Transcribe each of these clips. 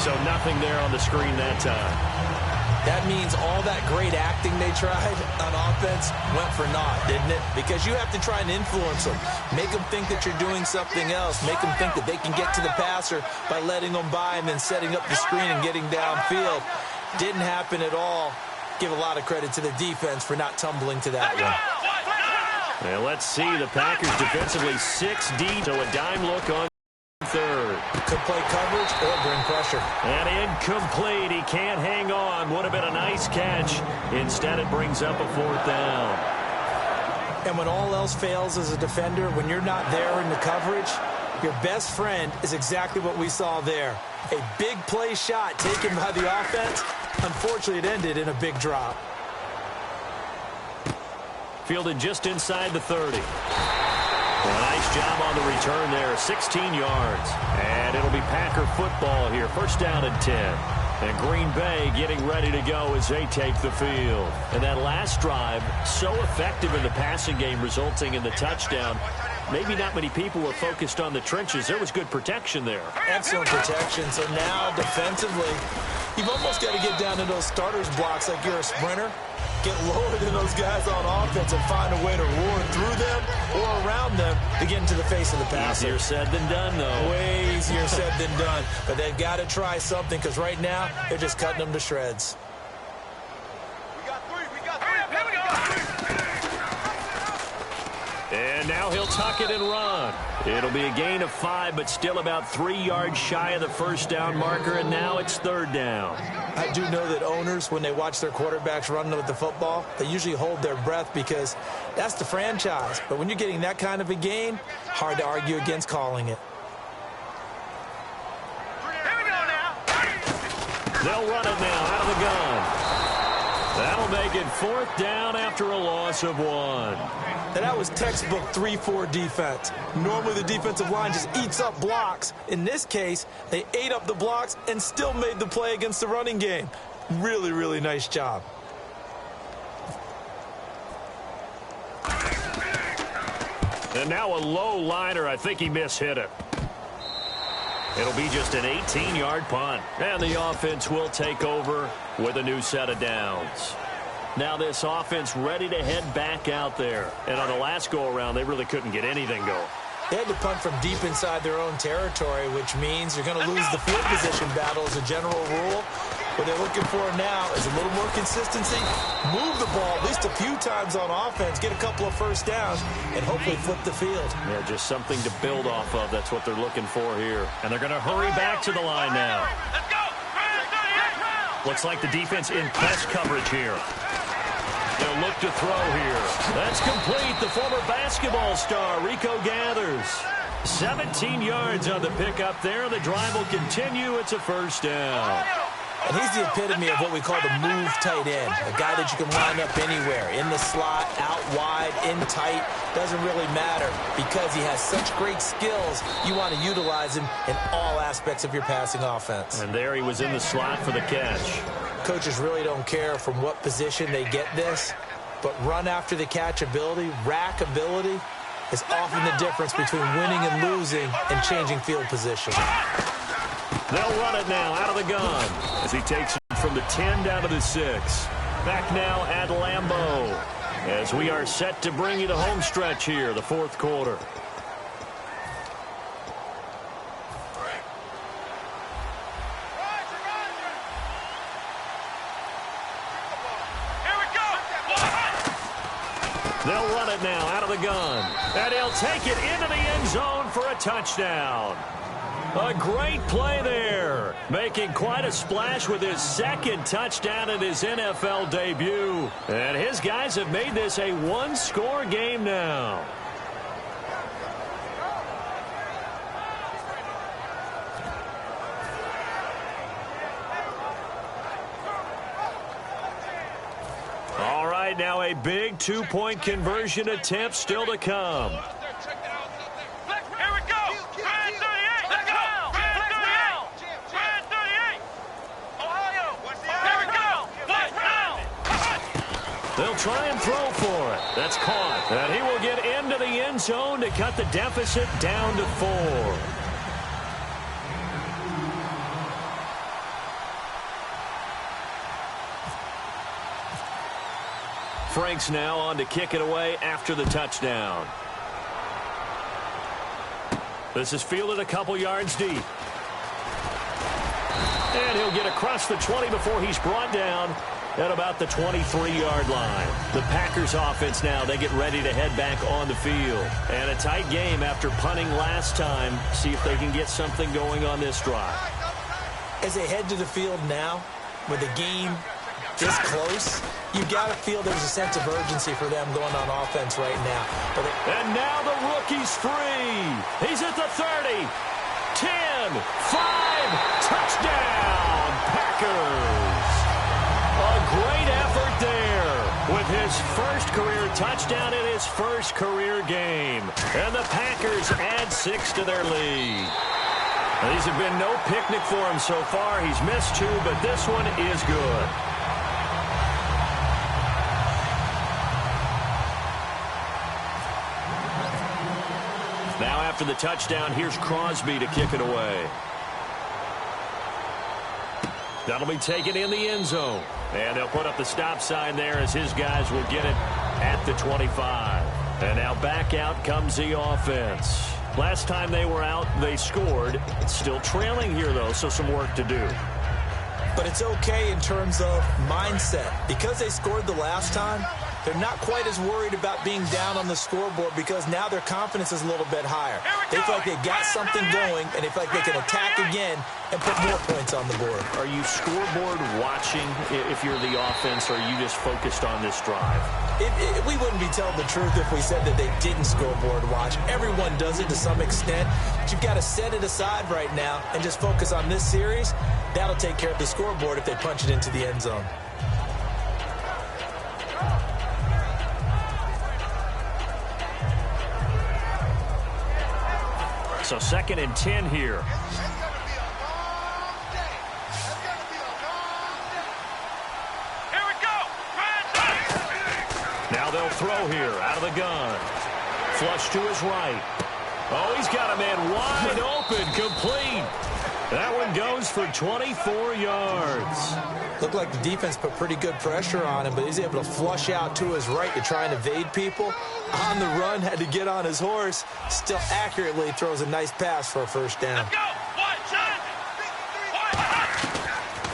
So nothing there on the screen that time. That means all that great acting they tried on offense went for naught, didn't it? Because you have to try and influence them. Make them think that you're doing something else. Make them think that they can get to the passer by letting them by and then setting up the screen and getting downfield. Didn't happen at all. Give a lot of credit to the defense for not tumbling to that one. And let's see, the Packers defensively 6 deep, so a dime look on third. Could play coverage or bring pressure. And incomplete. He can't hang on. Would have been a nice catch. Instead, it brings up a 4th down. And when all else fails as a defender, when you're not there in the coverage, your best friend is exactly what we saw there. A big play shot taken by the offense. Unfortunately, it ended in a big drop. Fielded just inside the 30. Well, nice job on the return there, 16 yards. And it'll be Packer football here, 1st down and 10. And Green Bay getting ready to go as they take the field. And that last drive, so effective in the passing game, resulting in the touchdown. Maybe not many people were focused on the trenches. There was good protection there. Excellent protection. So now, defensively, you've almost got to get down to those starters blocks like you're a sprinter. Get lower than those guys on offense and find a way to roar through them or around them to get into the face of the passer. Easier said than done, though. Way easier said than done. But they've got to try something because right now they're just cutting them to shreds. And now he'll tuck it and run. It'll be a gain of 5, but still about 3 yards shy of the 1st down marker, and now it's 3rd down. I do know that owners, when they watch their quarterbacks run with the football, they usually hold their breath because that's the franchise. But when you're getting that kind of a gain, hard to argue against calling it. They'll run it now out of the gun. That'll make it 4th down after a loss of 1. And that was textbook 3-4 defense. Normally the defensive line just eats up blocks. In this case, they ate up the blocks and still made the play against the running game. Really, really nice job. And now a low liner. I think he mishit it. It'll be just an 18-yard punt. And the offense will take over with a new set of downs. Now this offense ready to head back out there. And on the last go-around, they really couldn't get anything going. They had to punt from deep inside their own territory, which means you're going to lose the field position battle as a general rule. What they're looking for now is a little more consistency, move the ball at least a few times on offense, get a couple of 1st downs, and hopefully flip the field. Yeah, just something to build off of. That's what they're looking for here. And they're going to hurry back to the line now. Looks like the defense in press coverage here. They'll look to throw here. That's complete. The former basketball star, Rico Gathers. 17 yards on the pickup there. The drive will continue. It's a 1st down. And he's the epitome of what we call the move tight end. A guy that you can line up anywhere. In the slot, out wide, in tight. Doesn't really matter because he has such great skills. You want to utilize him in all aspects of your passing offense. And there he was in the slot for the catch. Coaches really don't care from what position they get this, but run after the catch ability, rack ability, is often the difference between winning and losing and changing field position. They'll run it now out of the gun as he takes it from the 10 down to the 6. Back now at Lambeau as we are set to bring you the home stretch here, the 4th quarter. They'll run it now out of the gun. And he'll take it into the end zone for a touchdown. A great play there. Making quite a splash with his 2nd touchdown in his NFL debut. And his guys have made this a 1-score game now. All right, now a big 2-point conversion attempt still to come. They'll try and throw for it. That's caught. And he will get into the end zone to cut the deficit down to 4. Franks now on to kick it away after the touchdown. This is fielded a couple yards deep. And he'll get across the 20 before he's brought down at about the 23-yard line. The Packers offense now, they get ready to head back on the field. And a tight game after punting last time. See if they can get something going on this drive. As they head to the field now, with the game this close, you got to feel there's a sense of urgency for them going on offense right now. And now the rookie's free. He's at the 30. 10, 5, touchdown, Packers. A great effort there with his first career touchdown in his first career game. And the Packers add 6 to their lead. These have been no picnic for him so far. He's missed 2, but this one is good. Now after the touchdown, here's Crosby to kick it away. That'll be taken in the end zone. And they'll put up the stop sign there as his guys will get it at the 25. And now back out comes the offense. Last time they were out, they scored. It's still trailing here, though, so some work to do. But it's okay in terms of mindset. Because they scored the last time, they're not quite as worried about being down on the scoreboard because now their confidence is a little bit higher. They feel like they've got something going, and they feel like they can attack again and put more points on the board. Are you scoreboard watching if you're the offense, or are you just focused on this drive? We wouldn't be telling the truth if we said that they didn't scoreboard watch. Everyone does it to some extent, but you've got to set it aside right now and just focus on this series. That'll take care of the scoreboard if they punch it into the end zone. So 2nd and 10 here. Now they'll throw here out of the gun. Flush to his right. Oh, he's got a man wide open, complete. That one goes for 24 yards. Looked like the defense put pretty good pressure on him, but he's able to flush out to his right to try and evade people. On the run, had to get on his horse. Still accurately throws a nice pass for a first down.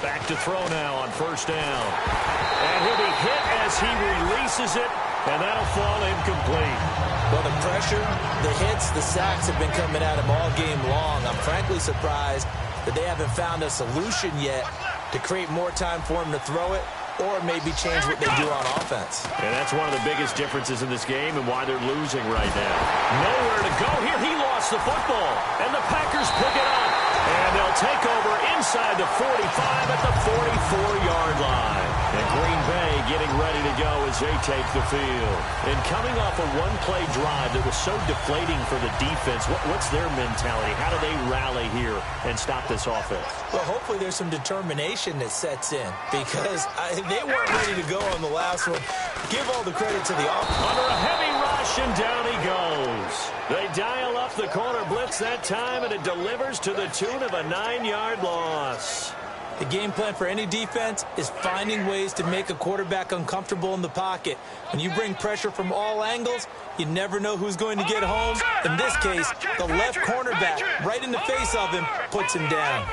Back to throw now on first down. And he'll be hit as he releases it, and that'll fall incomplete. Well, the pressure, the hits, the sacks have been coming at him all game long. I'm frankly surprised that they haven't found a solution yet to create more time for him to throw it or maybe change what they do on offense. And that's one of the biggest differences in this game and why they're losing right now. Nowhere to go here. He lost the football, and the Packers pick it up. And they'll take over inside the 45 at the 44-yard line. And Green Bay getting ready to go as they take the field. And coming off a one-play drive that was so deflating for the defense, what's their mentality? How do they rally here and stop this offense? Well, hopefully there's some determination that sets in because they weren't ready to go on the last one. Give all the credit to the offense. Under a heavy rush, and down he goes. They dial up the corner blitz that time, and it delivers to the tune of a 9-yard loss. The game plan for any defense is finding ways to make a quarterback uncomfortable in the pocket. When you bring pressure from all angles, you never know who's going to get home. In this case, the left cornerback, right in the face of him, puts him down.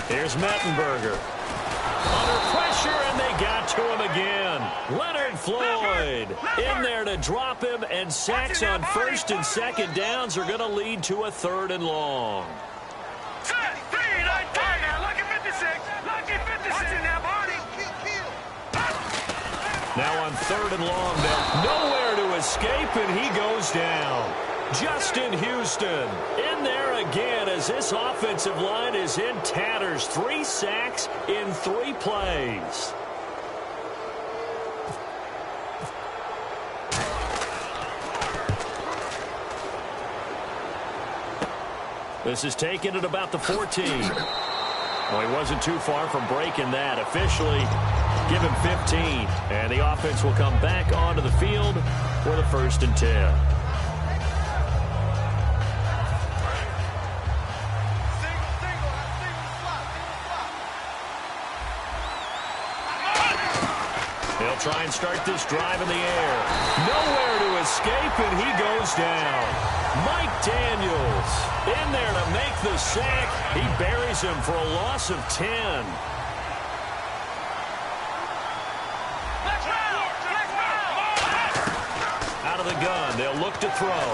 Here's Mettenberger. Under pressure, and they got to him again. Leonard Floyd in there to drop him, and sacks on 1st and 2nd downs are going to lead to a 3rd and long. Now on 3rd and long, nowhere to escape, and he goes down. Justin Houston in there again as this offensive line is in tatters. 3 sacks in 3 plays. This is taken at about the 14. Well, he wasn't too far from breaking that. Officially, give him 15. And the offense will come back onto the field for the 1st and 10. They'll try and start this drive in the air. Nowhere to escape, and he goes down. Mike Daniels in there to make the sack. He buries him for a loss of 10. Out of the gun, they'll look to throw.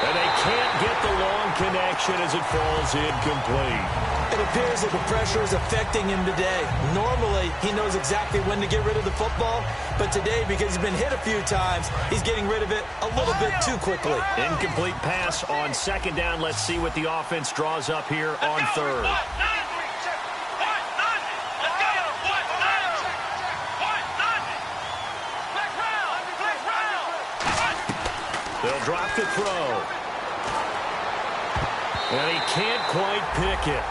And they can't get the long connection as it falls incomplete. It appears that the pressure is affecting him today. Normally, he knows exactly when to get rid of the football, but today, because he's been hit a few times, he's getting rid of it a little bit too quickly. Incomplete pass on second down. Let's see what the offense draws up here on third. They'll drop the throw. And he can't quite pick it.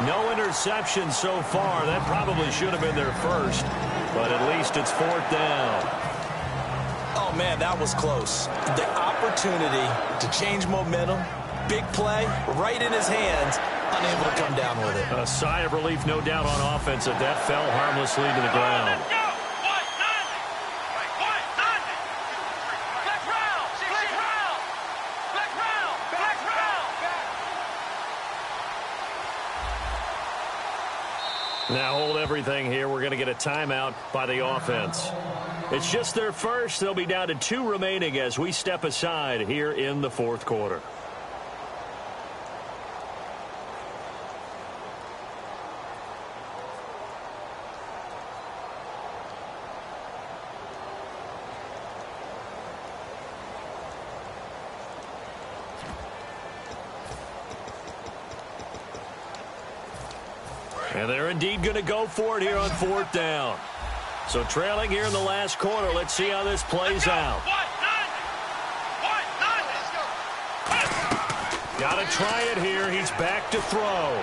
No interception so far. That probably should have been their first, but at least it's fourth down. Oh, man, that was close. The opportunity to change momentum, big play, right in his hands, unable to come down with it. A sigh of relief, no doubt, on offense that that fell harmlessly to the ground. Now hold everything here. We're going to get a timeout by the offense. It's just their first. They'll be down to 2 remaining as we step aside here in the fourth quarter. And they're indeed going to go for it here on fourth down. So trailing here in the last quarter. Let's see how this plays out. Got to try it here. He's back to throw.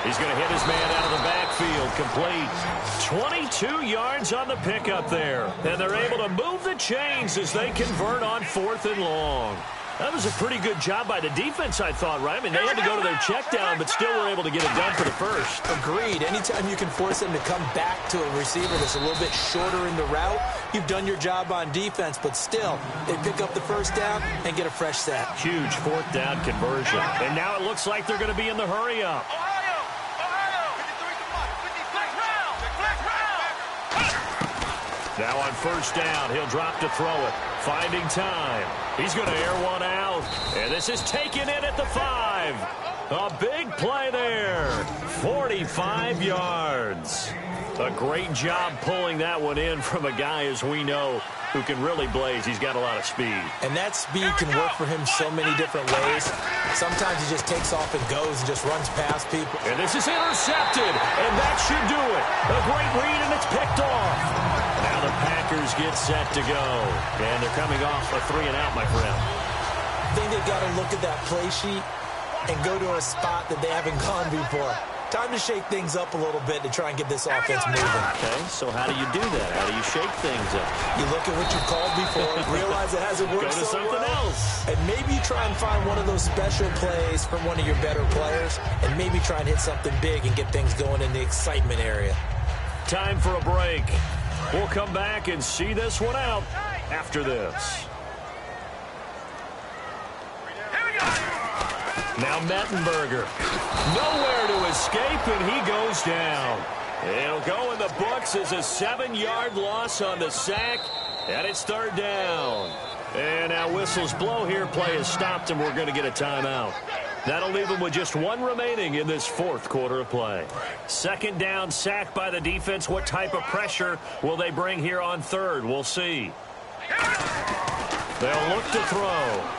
He's going to hit his man out of the backfield. Complete. 22 yards on the pickup there. And they're able to move the chains as they convert on 4th and long. That was a pretty good job by the defense, I thought, right? I mean, they had to go to their check down, but still were able to get it done for the first. Agreed. Anytime you can force them to come back to a receiver that's a little bit shorter in the route, you've done your job on defense, but still, they pick up the first down and get a fresh set. Huge 4th down conversion. And now it looks like they're going to be in the hurry-up. Now on first down, he'll drop to throw it. Finding time. He's going to air one out. And this is taken in at the 5. A big play there. 45 yards. A great job pulling that one in from a guy, as we know, who can really blaze. He's got a lot of speed. And that speed can work for him so many different ways. Sometimes he just takes off and goes and just runs past people. And this is intercepted, and that should do it. A great read, and it's picked off. Now the Packers get set to go. And they're coming off a 3-and-out, my friend. I think they've got to look at that play sheet and go to a spot that they haven't gone before. Time to shake things up a little bit to try and get this offense moving. Okay, so how do you do that? How do you shake things up? You look at what you called before, realize it hasn't worked Go to so something well, else. and maybe you try and find one of those special plays from one of your better players, and maybe try and hit something big and get things going in the excitement area. Time for a break. We'll come back and see this one out after this. Now Mettenberger. Nowhere to escape, and he goes down. It'll go in the books as a 7-yard loss on the sack, and it's third down. And now whistles blow here. Play is stopped, and we're going to get a timeout. That'll leave them with just 1 remaining in this fourth quarter of play. Second down, sack by the defense. What type of pressure will they bring here on third? We'll see. They'll look to throw.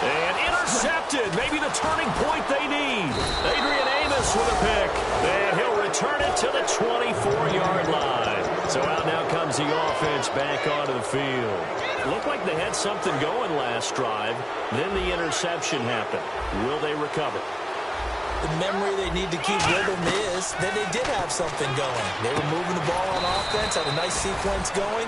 And intercepted. Maybe the turning point they need. Adrian Amos with a pick. And he'll return it to the 24-yard line. So out now comes the offense back onto the field. Looked like they had something going last drive. Then the interception happened. Will they recover? The memory they need to keep with them is that they did have something going. They were moving the ball on offense, had a nice sequence going.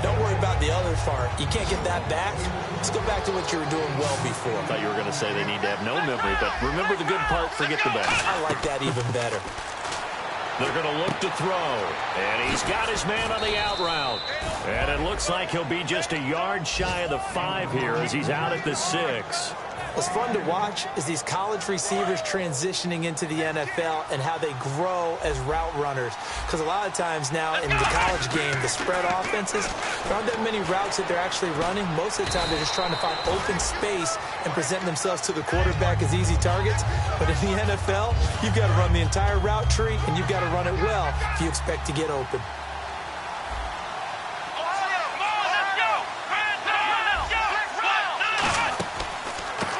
Don't worry about the other part. You can't get that back. Let's go back to what you were doing well before. I thought you were going to say they need to have no memory, but remember the good part, forget the bad. I like that even better. They're going to look to throw. And he's got his man on the out route. And it looks like he'll be just a yard shy of the 5 here as he's out at the 6. What's fun to watch is these college receivers transitioning into the NFL and how they grow as route runners. Because a lot of times now in the college game, the spread offenses, there aren't that many routes that they're actually running. Most of the time, they're just trying to find open space and present themselves to the quarterback as easy targets. But in the NFL, you've got to run the entire route tree, and you've got to run it well if you expect to get open.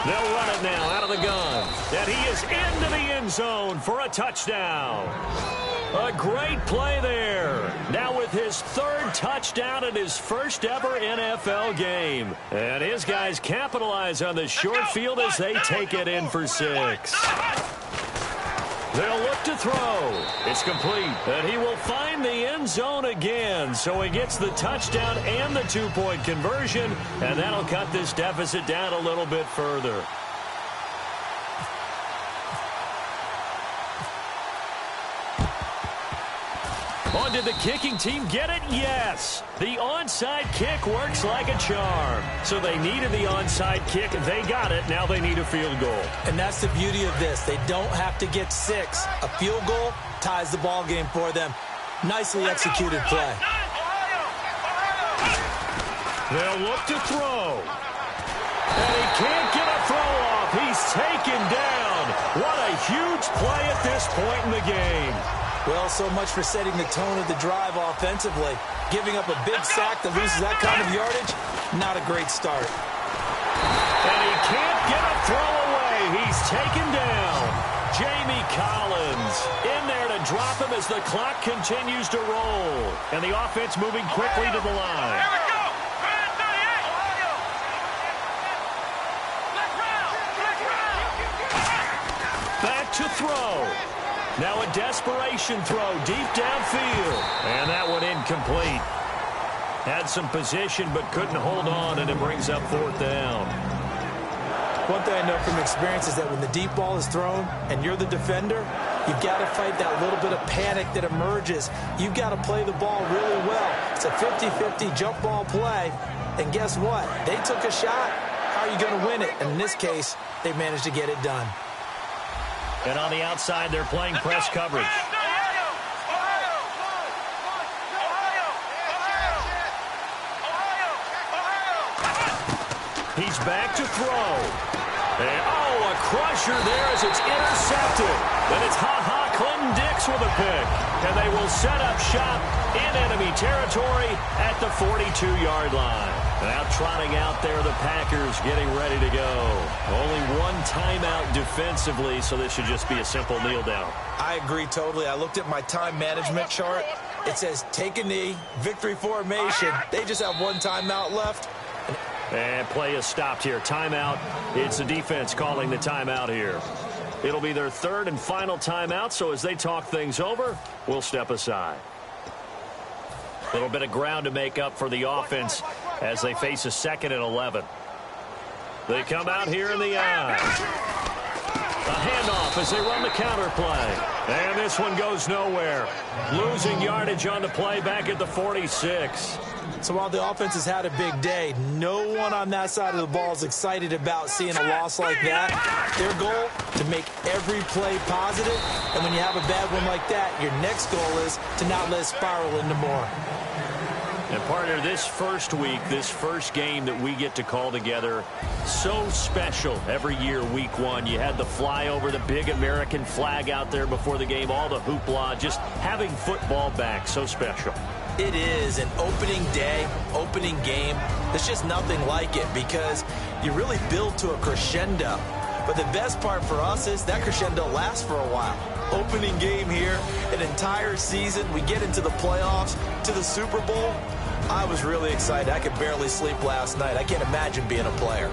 They'll run it now out of the gun. And he is into the end zone for a touchdown. A great play there. Now with his 3rd touchdown in his first ever NFL game. And his guys capitalize on the short field as they take it in for 6. They'll look to throw. It's complete. And he will find the end zone again. So he gets the touchdown and the 2-point conversion. And that'll cut this deficit down a little bit further. On did the kicking team get it? Yes. The onside kick works like a charm. So they needed the onside kick. They got it. Now they need a field goal. And that's the beauty of this. They don't have to get 6. A field goal ties the ball game for them. Nicely executed play. They'll look to throw. And he can't get a throw off. He's taken down. What a huge play at this point in the game. Well, so much for setting the tone of the drive offensively. Giving up a big sack that loses that kind of yardage, not a great start. And he can't get a throw away. He's taken down. Jamie Collins in there to drop him as the clock continues to roll. And the offense moving quickly to the line. Here we go. Back to throw. Now a desperation throw deep downfield. And that one incomplete. Had some position but couldn't hold on, and it brings up 4th down. One thing I know from experience is that when the deep ball is thrown and you're the defender, you've got to fight that little bit of panic that emerges. You've got to play the ball really well. It's a 50-50 jump ball play. And guess what? They took a shot. How are you going to win it? And in this case, they managed to get it done. And on the outside, they're playing press coverage. He's back to throw. And, a crusher there as it's intercepted. And it's Clinton Dix with a pick. And they will set up shop in enemy territory at the 42-yard line. Now trotting out there, the Packers getting ready to go. Only one timeout defensively, so this should just be a simple kneel down. I agree totally. I looked at my time management chart. It says take a knee, victory formation. They just have one timeout left. And play is stopped here. Timeout. It's the defense calling the timeout here. It'll be their 3rd and final timeout, so as they talk things over, we'll step aside. A little bit of ground to make up for the offense as they face a 2nd and 11. They come out here in the eye. A handoff as they run the counter play. And this one goes nowhere. Losing yardage on the play back at the 46. So while the offense has had a big day, no one on that side of the ball is excited about seeing a loss like that. Their goal, to make every play positive. And when you have a bad one like that, your next goal is to not let it spiral into more. And partner, this first week, this first game that we get to call together, so special every year, week 1. You had the flyover, the big American flag out there before the game, all the hoopla, just having football back, so special. It is an opening day, opening game. There's just nothing like it because you really build to a crescendo. But the best part for us is that crescendo lasts for a while. Opening game here, an entire season. We get into the playoffs, to the Super Bowl. I was really excited. I could barely sleep last night. I can't imagine being a player.